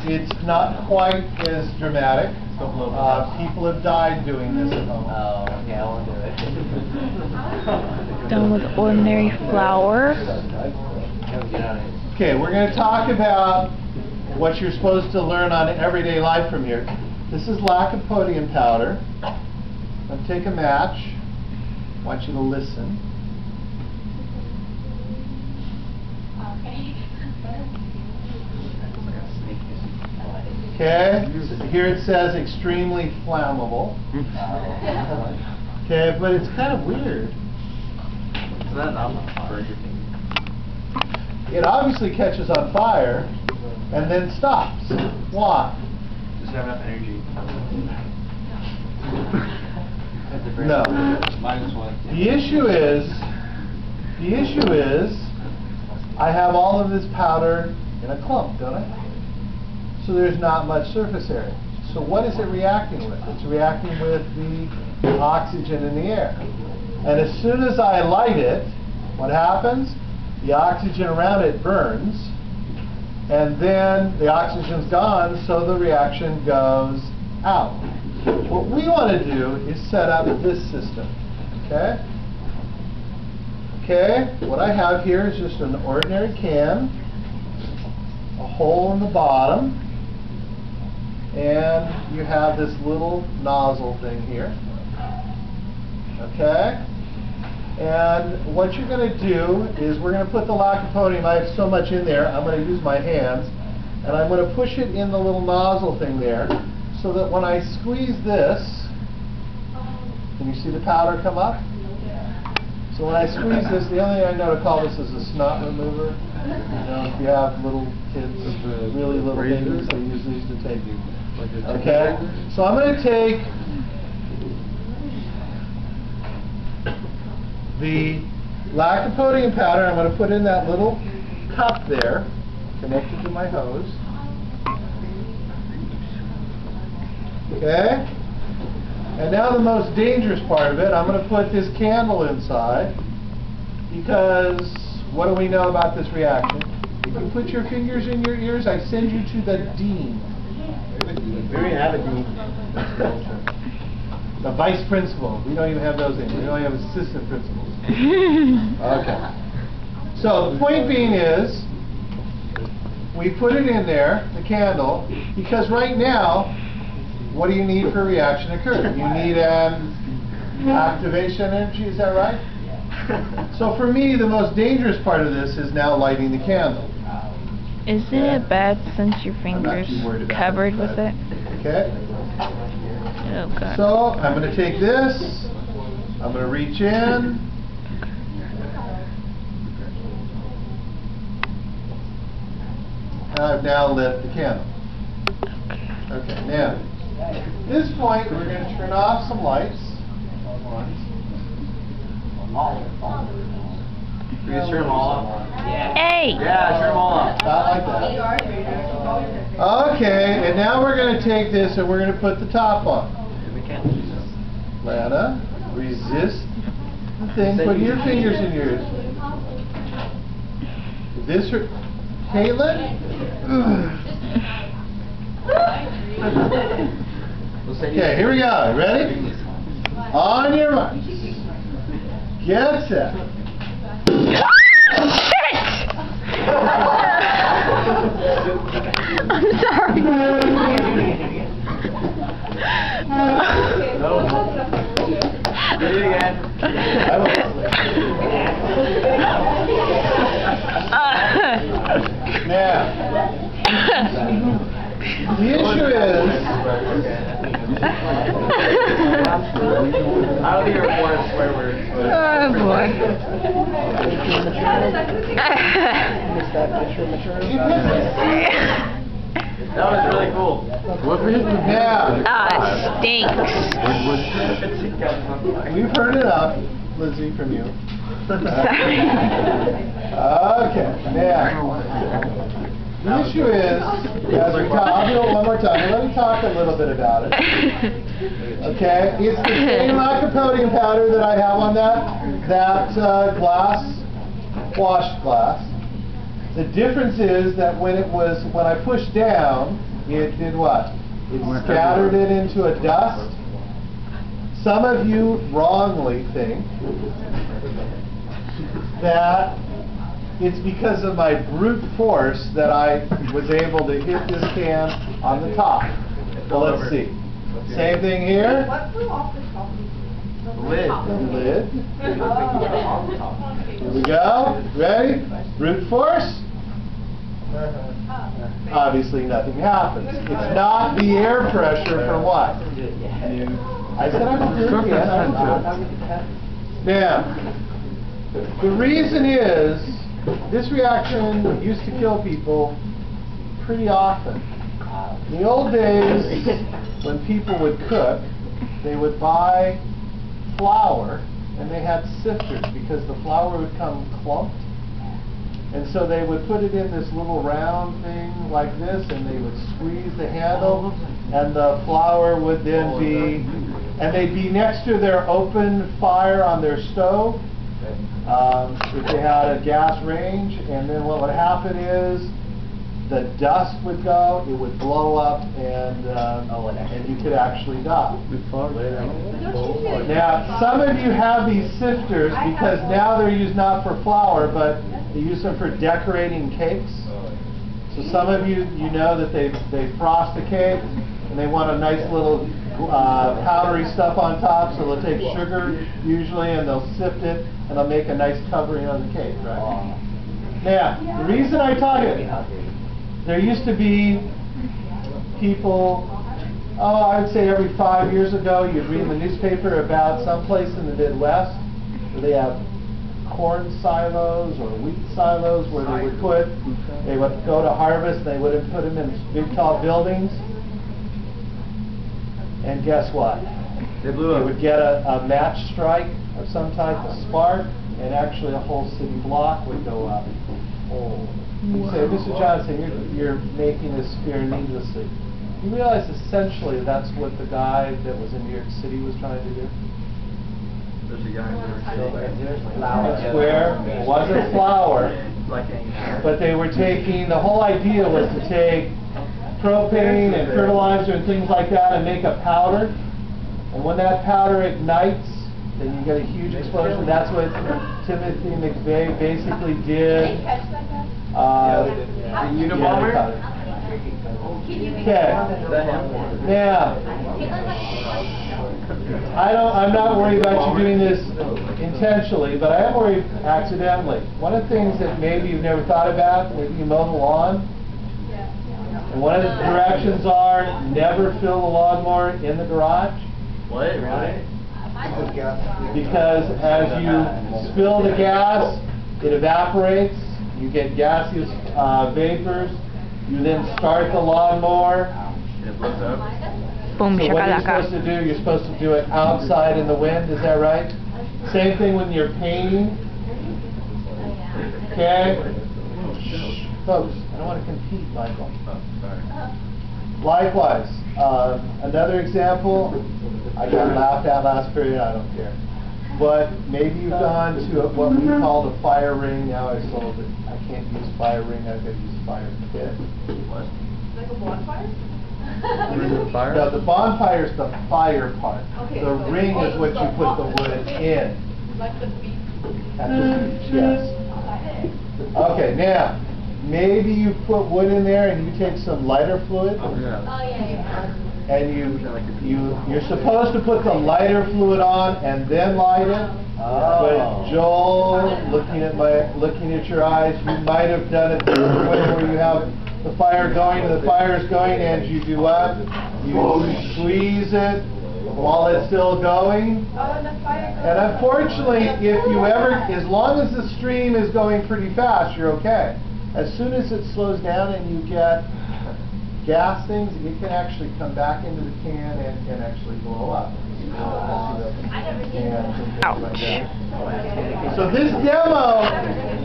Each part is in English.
It's not quite as dramatic. People have died doing this at home. Oh, okay, I won't do it. Done with ordinary flour. Okay, we're going to talk about what you're supposed to learn on everyday life from here. This is lycopodium powder. I'll take a match. I want you to listen. Okay, here it says extremely flammable. Okay, but it's kind of weird. Is that not burn your finger? It obviously catches on fire and then stops. Why? Just have enough energy. No. -1. The issue is, I have all of this powder in a clump, don't I? So there's not much surface area. So what is it reacting with? It's reacting with the oxygen in the air. And as soon as I light it, what happens? The oxygen around it burns, and then the oxygen's gone, so the reaction goes out. What we want to do is set up this system, okay? Okay, what I have here is just an ordinary can, a hole in the bottom, and you have this little nozzle thing here, okay? And what you're going to do is we're going to put the lycopodium, I have so much in there, I'm going to use my hands, and I'm going to push it in the little nozzle thing there, so that when I squeeze this, can you see the powder come up? So when I squeeze this, the only thing I know to call this is a snot remover. You know, if you have little kids, really little babies, they use these to take you. Okay? So I'm going to take the lycopodium powder, I'm going to put in that little cup there, connected to my hose. Okay? And now the most dangerous part of it, I'm going to put this candle inside, because what do we know about this reaction? If you put your fingers in your ears, I send you to the dean. We don't have a dean. The vice principal. We don't even have those anymore. We only have assistant principals. Okay. So the point being is, we put it in there, the candle, because right now, what do you need for a reaction to occur? You need an activation energy, is that right? So for me, the most dangerous part of this is now lighting the candle. Is it bad since your finger's covered with it? Okay. Oh, God. So I'm going to take this, I'm going to reach in, and I've now lit the candle. Okay, now, at this point we're going to turn off some lights. You can turn them all off. Hey! Yeah, turn them all off. Not like that. Okay, and now we're going to take this and we're going to put the top on. Lana, resist the thing. Put your fingers in yours. This hurt. Caitlin? Okay, here we go. Ready? On your mark. Get set. I'm sorry. No. Do it again. I will. Now, the issue is, I don't think you're born a swear word. Oh, boy. That was really cool. yeah, Ah, it stinks. we've heard enough, Lizzie, from you. Sorry. Okay, now, the issue is, as we talk, I'll do it one more time. Let me talk a little bit about it. Okay, it's the same lycopodium powder that I have on that glass, washed glass. The difference is that when I pushed down, it did what? It scattered it into a dust. Some of you wrongly think that it's because of my brute force that I was able to hit this can on the top. Well, let's see. Same thing here. What flew off the top? Lid. The lid. Here we go. Ready? Brute force. Obviously nothing happens. It's not the air pressure from what? I said I'm a brute, yes. Now, the reason is this reaction used to kill people pretty often. In the old days, when people would cook, they would buy flour and they had sifters because the flour would come clumped. And so they would put it in this little round thing like this, and they would squeeze the handle, and the flour would then be, and they'd be next to their open fire on their stove, if they had a gas range, and then what would happen is the dust would go, it would blow up, and you could actually die. Now, some of you have these sifters because now they're used not for flour, but they use them for decorating cakes. So some of you know that they frost the cake, and they want a nice little powdery stuff on top, so they'll take sugar usually, and they'll sift it, and they'll make a nice covering on the cake, right? Now, the reason I taught it, there used to be people, I would say every 5 years ago, you'd read in the newspaper about some place in the Midwest where they have corn silos or wheat silos where they would go to harvest, they would put them in big tall buildings, and guess what? They blew up. They would get a match strike of some type of spark, and actually a whole city block would go up. You say, Mr. Johnson, you're making this fear needlessly. You realize essentially that's what the guy that was in New York City was trying to do? There's a guy in New York City. Where it wasn't flour, but they were taking, the whole idea was to take propane and fertilizer and things like that and make a powder. And when that powder ignites, then you get a huge explosion. That's what Timothy McVeigh basically did. The Unabomber? Okay. Now, I'm not worried about you doing this intentionally, but I am worried accidentally. One of the things that maybe you've never thought about, maybe you mow the lawn, and one of the directions are never fill the lawnmower in the garage. What? Really? Because as you spill the gas, it evaporates, you get gaseous vapors, you then start the lawnmower. It blows up. Boom, So what you're shakalaka. supposed to do, you're supposed to do it outside in the wind, is that right? Same thing when you're painting. Okay? Folks, I don't want to compete, Michael. Oh, sorry. Likewise, another example, I got laughed at last period, I don't care. But maybe you've gone to what we call the fire ring. Now I sold it. I can't use fire ring, I've got to use fire pit. What? Like a bonfire? No, the bonfire is the fire part. Okay, The so ring is what you put the wood in. Like the beach? At the beach, yes. Okay, now, maybe you put wood in there and you take some lighter fluid. Yeah. And you're supposed to put the lighter fluid on and then light it. But Joel, looking at your eyes, you might have done it the other way where you have the fire going and the fire is going, and you do what? You squeeze it while it's still going. And unfortunately, if you ever, as long as the stream is going pretty fast, you're okay. As soon as it slows down and you get gas things, it can actually come back into the can and actually blow up. Ouch. So this demo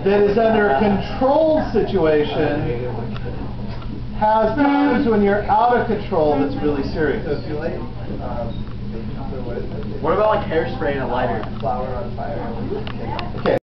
that is under a controlled situation has times when you're out of control that's really serious. What about like hairspray and a lighter? Okay.